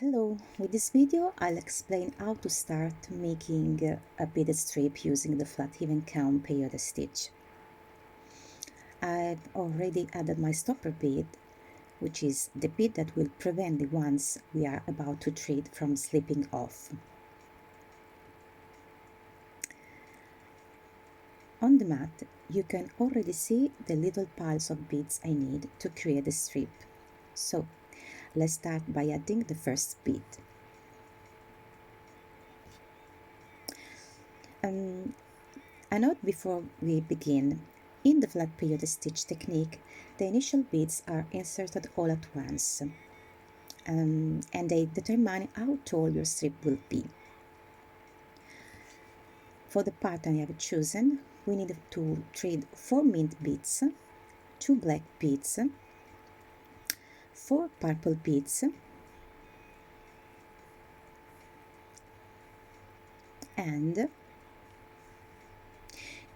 Hello, with this video I'll explain how to start making a beaded strip using the flat even count peyote stitch. I've already added my stopper bead, which is the bead that will prevent the ones we are about to treat from slipping off. On the mat you can already see the little piles of beads I need to create the strip. So let's start by adding the first bead. A note before we begin. In the flat peyote stitch technique, the initial beads are inserted all at once, and they determine how tall your strip will be. For the pattern I have chosen, we need to thread 4 mint beads, 2 black beads, 4 purple beads, and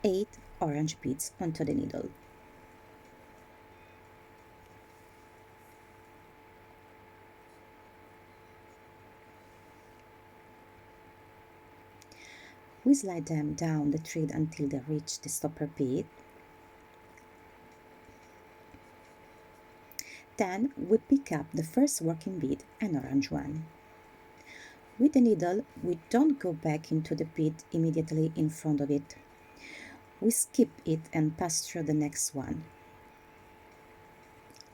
8 orange beads onto the needle. We slide them down the thread until they reach the stopper bead. Then we pick up the first working bead, an orange one. With the needle, we don't go back into the bead immediately in front of it. We skip it and pass through the next one,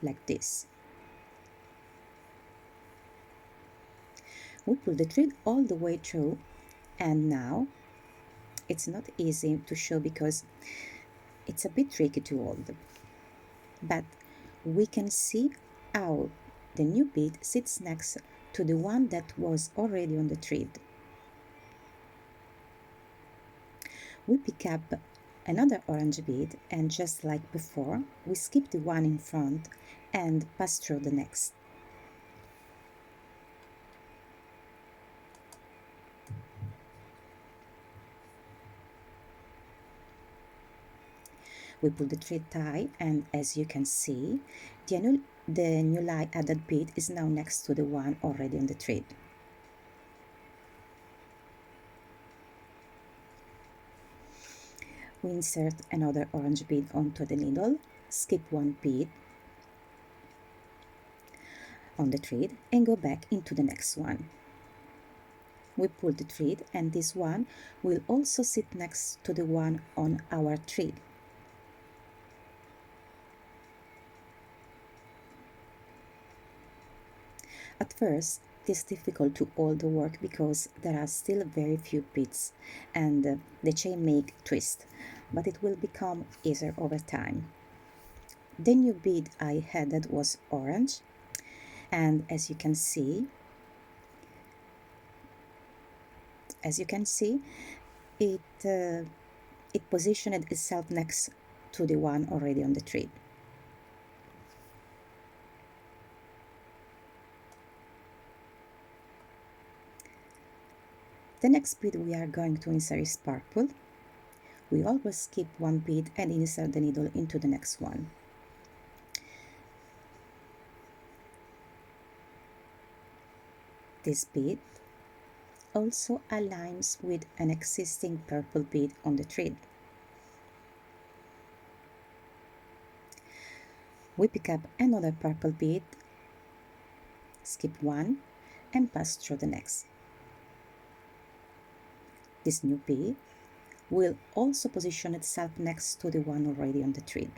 like this. We pull the thread all the way through, and now it's not easy to show because it's a bit tricky to hold, but we can see how the new bead sits next to the one that was already on the thread. We pick up another orange bead, and just like before, we skip the one in front and pass through the next. We pull the thread tie, and as you can see, the newly added bead is now next to the one already on the thread. We insert another orange bead onto the needle, skip one bead on the thread and go back into the next one. We pull the thread, and this one will also sit next to the one on our thread. At first, it is difficult to hold the work because there are still very few beads and the chain may twist, but it will become easier over time. The new bead I added was orange, and as you can see, it positioned itself next to the one already on the thread. The next bead we are going to insert is purple. We always skip one bead and insert the needle into the next one. This bead also aligns with an existing purple bead on the thread. We pick up another purple bead, skip one, and pass through the next. This new bead will also position itself next to the one already on the thread.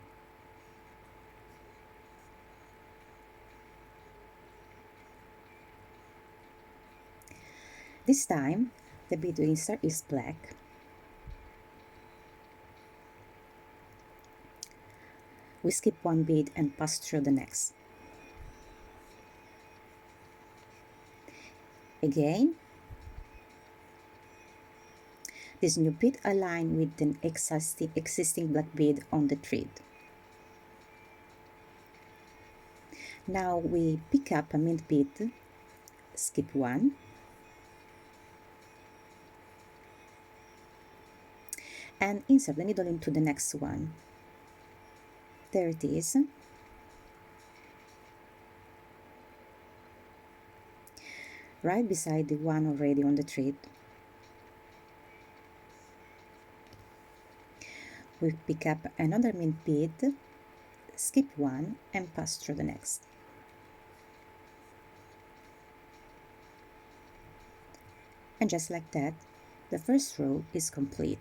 This time, the bead we insert is black. We skip one bead and pass through the next. Again, this new bead aligns with the existing black bead on the thread. Now we pick up a mint bead, skip one, and insert the needle into the next one. There it is. right beside the one already on the thread. We pick up another mint bead, skip one and pass through the next. And just like that, the first row is complete.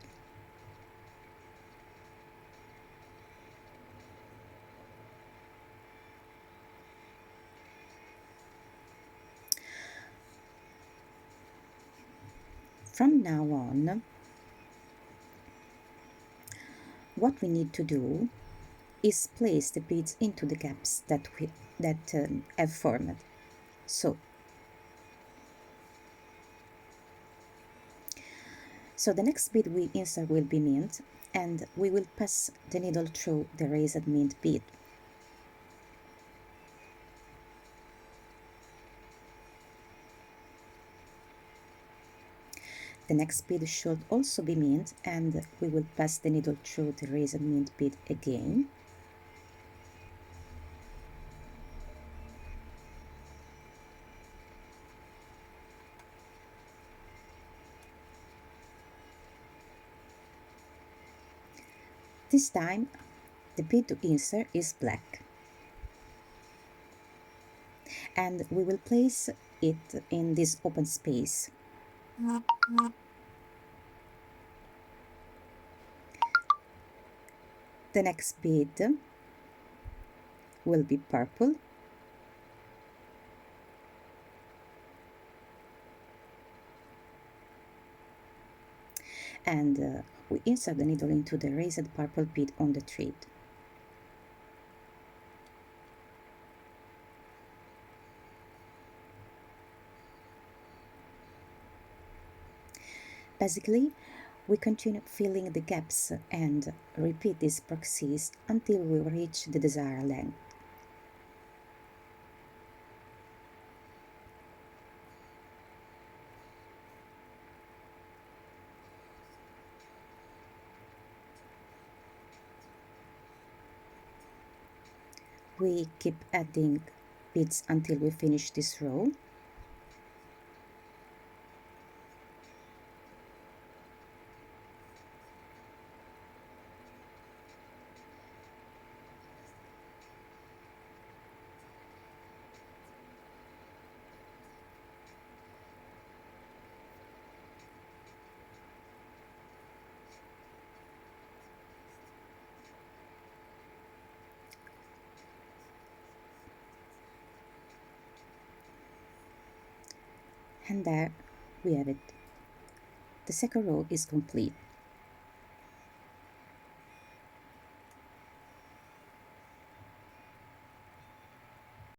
From now on, what we need to do is place the beads into the gaps that have formed. So, so the next bead we insert will be mint, and we will pass the needle through the raised mint bead. The next bead should also be mint, and we will pass the needle through the raised mint bead again. This time, the bead to insert is black, and we will place it in this open space. The next bead will be purple, and we insert the needle into the raised purple bead on the thread. Basically, we continue filling the gaps and repeat this process until we reach the desired length. We keep adding beads until we finish this row. And there we have it. The second row is complete.